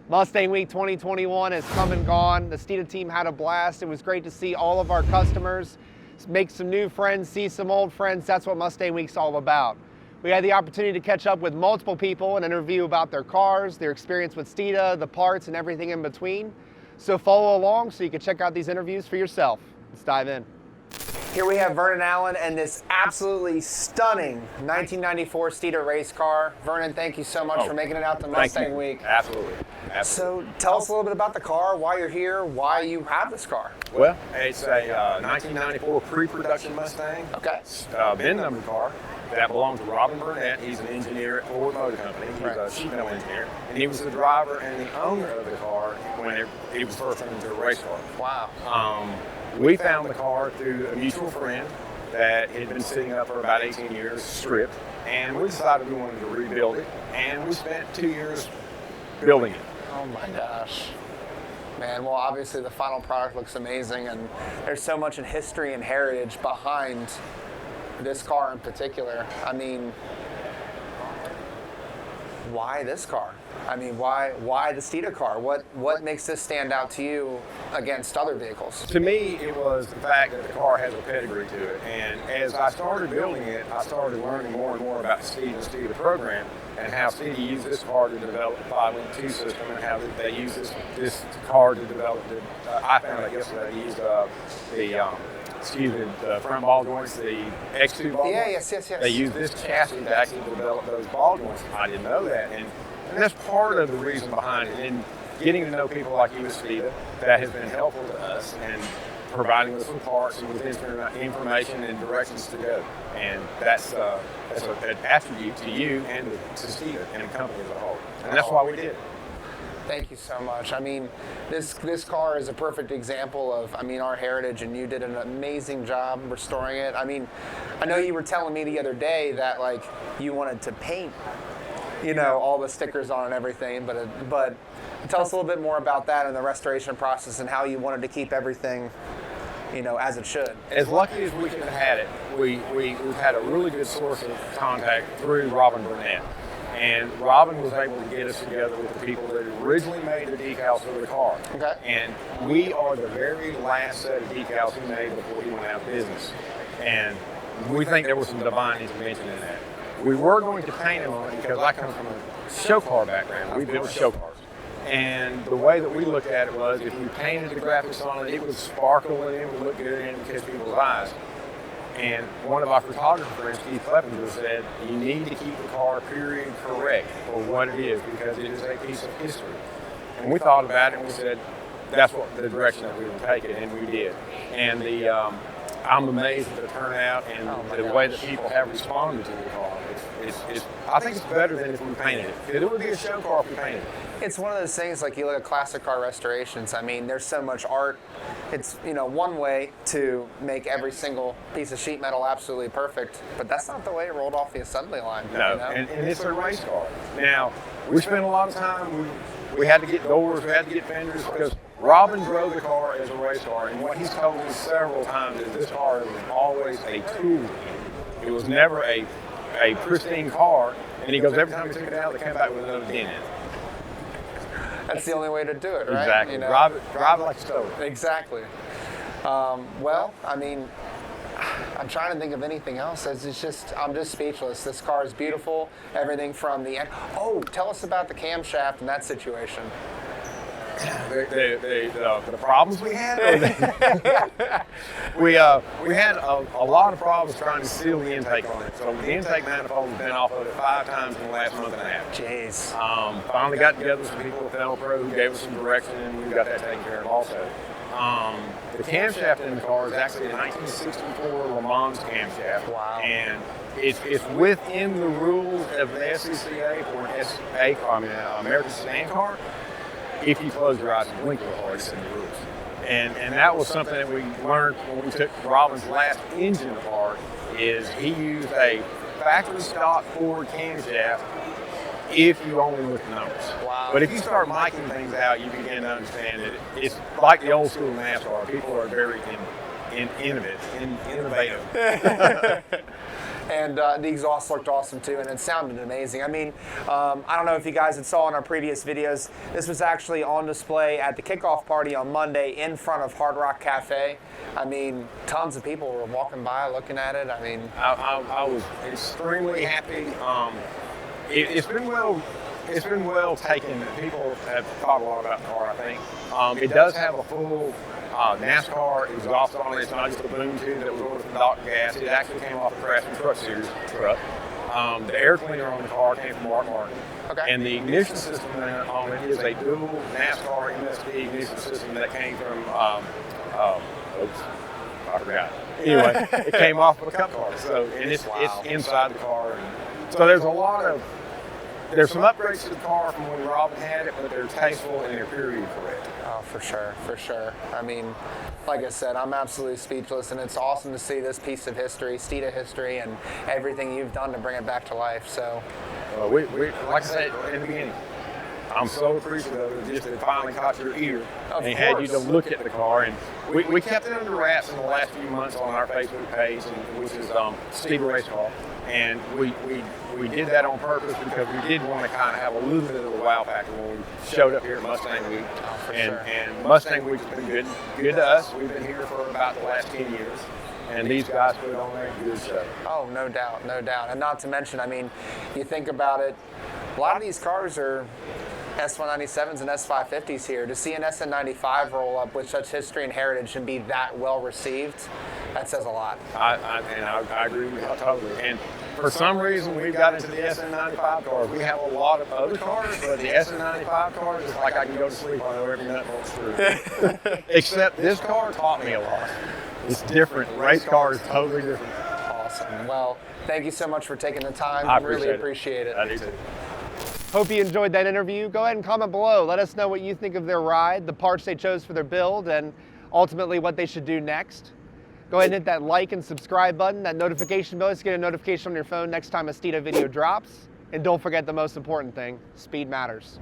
Mustang Week 2021 has come and gone. The Steeda team had a blast. It was great to see all of our customers, make some new friends, see some old friends. That's what Mustang Week's all about. We had the opportunity to catch up with multiple people and interview about their cars, their experience with Steeda, the parts, and everything in between. So follow along so you can check out these interviews for yourself. Let's dive in. Here we have Vernon Allen and this absolutely stunning 1994 Steeda Racecar. Vernon, thank you so much for making it out to Mustang Week. Absolutely. So tell us a little bit about the car, why you're here, why you have this car. Well, it's a 1994 pre-production Mustang. Okay. VIN number car that belonged to Robin Burnett. He's an engineer at Ford Motor Company. He's a sheet metal engineer. And he was the driver and the owner of the car when it was first turned into a race car. Wow. We found the car through a mutual friend that had been sitting up for about 18 years, stripped, and we decided we wanted to rebuild it, and we spent 2 years building it. Oh my gosh. Man, well, obviously the final product looks amazing, and there's so much in history and heritage behind this car in particular. I mean, why this car? I mean, why the Steeda car? What makes this stand out to you against other vehicles? To me, it was the fact that the car has a pedigree to it. And as I started building it, I started learning more and more about the Steeda program and how Steeda used this car to develop the 5-link 2 system and how they use this car to develop it. I found out yesterday they used the front ball joints, the X2 ball joints. Yes. They used this chassis to actually develop those ball joints. I didn't know that. And that's part of the reason behind it. And getting to know people like you at Steeda, that has been helpful to us and providing us with parts and with information and directions to go. And that's an attribute to you and to Steeda and the company as a whole. And that's why we did it. Thank you so much. I mean, this car is a perfect example of, our heritage, and you did an amazing job restoring it. I mean, I know you were telling me the other day that, like, you wanted to paint, all the stickers on and everything, but tell us a little bit more about that and the restoration process and how you wanted to keep everything, as it should. As lucky as we could have had it, we've had a really good source of contact through Robin Burnett. And Robin was able to get us together with the people that originally made the decals for the car. Okay. And we are the very last set of decals he made before he went out of business. And we think there was some divine intervention in that. We were going to paint him on it because I come from a show car background. We built show cars. And the way that we looked at it was if we painted the graphics on it, it would sparkle and it would look good and it would catch people's eyes. And one of our photographer friends, Keith Clevenger, said, you need to keep the car period correct for what it is because it is a piece of history. And we thought about it and we said, that's what the direction that we would take it, and we did. And I'm amazed at the turnout and the way that people have responded to the car. I think it's better than if we painted it. It would be a show car if we painted it. It's one of those things, like you look at classic car restorations, there's so much art. It's, one way to make every single piece of sheet metal absolutely perfect, but that's not the way it rolled off the assembly line. No, and it's a race car. Now, we spent a lot of time, we had to get doors, we had to get fenders, because Robin drove the car as a race car, and what he's told me several times is this car was always a tool. It was never a pristine car, and he goes, every time he took it out, they came back with another dent in it. That's the only way to do it, right? Exactly. Drive it like a stove. Exactly. Well, I'm trying to think of anything else. I'm just speechless. This car is beautiful. Everything from the end. Oh, tell us about the camshaft and that situation. The problems we had? We had a lot of problems trying to seal the intake on it. So the intake manifold has been off of it 5 times in the last month and a half. Jeez. Finally got together with some people at Felpro who gave us some direction, and we got that taken care of also. The camshaft in the car is actually a 1964 Le Mans camshaft. Wow. And it's within the rules of the SCCA for an American sedan car. If you close your eyes and blink real hard, it's in the rules. And that was something that we learned when we took Robin's last engine apart, is he used a factory stock Ford camshaft if you only look at the numbers. Wow. But if you start miking things out, you begin to understand that it's like the old school NASCAR. People are very innovative. And the exhaust looked awesome too, and it sounded amazing. I mean, I don't know if you guys had saw in our previous videos, this was actually on display at the kickoff party on Monday in front of Hard Rock Cafe. I mean, tons of people were walking by looking at it. I mean, I was extremely happy. It's been well taken. People have thought a lot about the car, I think. It does have a full NASCAR exhaust on it. It's not just a boom tube that was ordered from Dr. Gas. It actually came off a Craftsman Truck Series truck. The air cleaner on the car came from Mark Martin. Okay. And the ignition system on it is a dual NASCAR MSD ignition system that came from, oops, I forgot. Anyway, it came off of a cup car. So, and it's inside the car. And so there's some upgrades to the car from when Robin had it, but they're tasteful and they're period correct. Oh, for sure, for sure. I mean, like I said, I'm absolutely speechless, and it's awesome to see this piece of history, Steeda history, and everything you've done to bring it back to life. So, we like I said in the beginning, I'm so appreciative of it, just that it finally caught your ear and had you to look at the car. And we kept it under wraps in the last few months on our Facebook page, which is Steeda Racecar. And we did that on purpose because we did want to kind of have a little bit of the wow factor when we showed up here at Mustang Week. And Mustang Week's been good to us. We've been here for about the last 10 years. And these guys put on a good show. Oh, no doubt, no doubt. And not to mention, I mean, you think about it, a lot of these cars are S197s and S550s here. To see an SN95 roll up with such history and heritage and be that well received, that says a lot. I agree with you totally. And for some reason, we've got into the SN95 cars. We have a lot of other cars, but the SN95 cars is like I can go to sleep on every nut rolls through. Except this car taught me a lot. It's different. Race car is totally different. Awesome. Well, thank you so much for taking the time. I really appreciate it. I do too. Hope you enjoyed that interview. Go ahead and comment below. Let us know what you think of their ride, the parts they chose for their build, and ultimately what they should do next. Go ahead and hit that like and subscribe button, that notification bell, so you get a notification on your phone next time a Steeda video drops. And don't forget the most important thing, speed matters.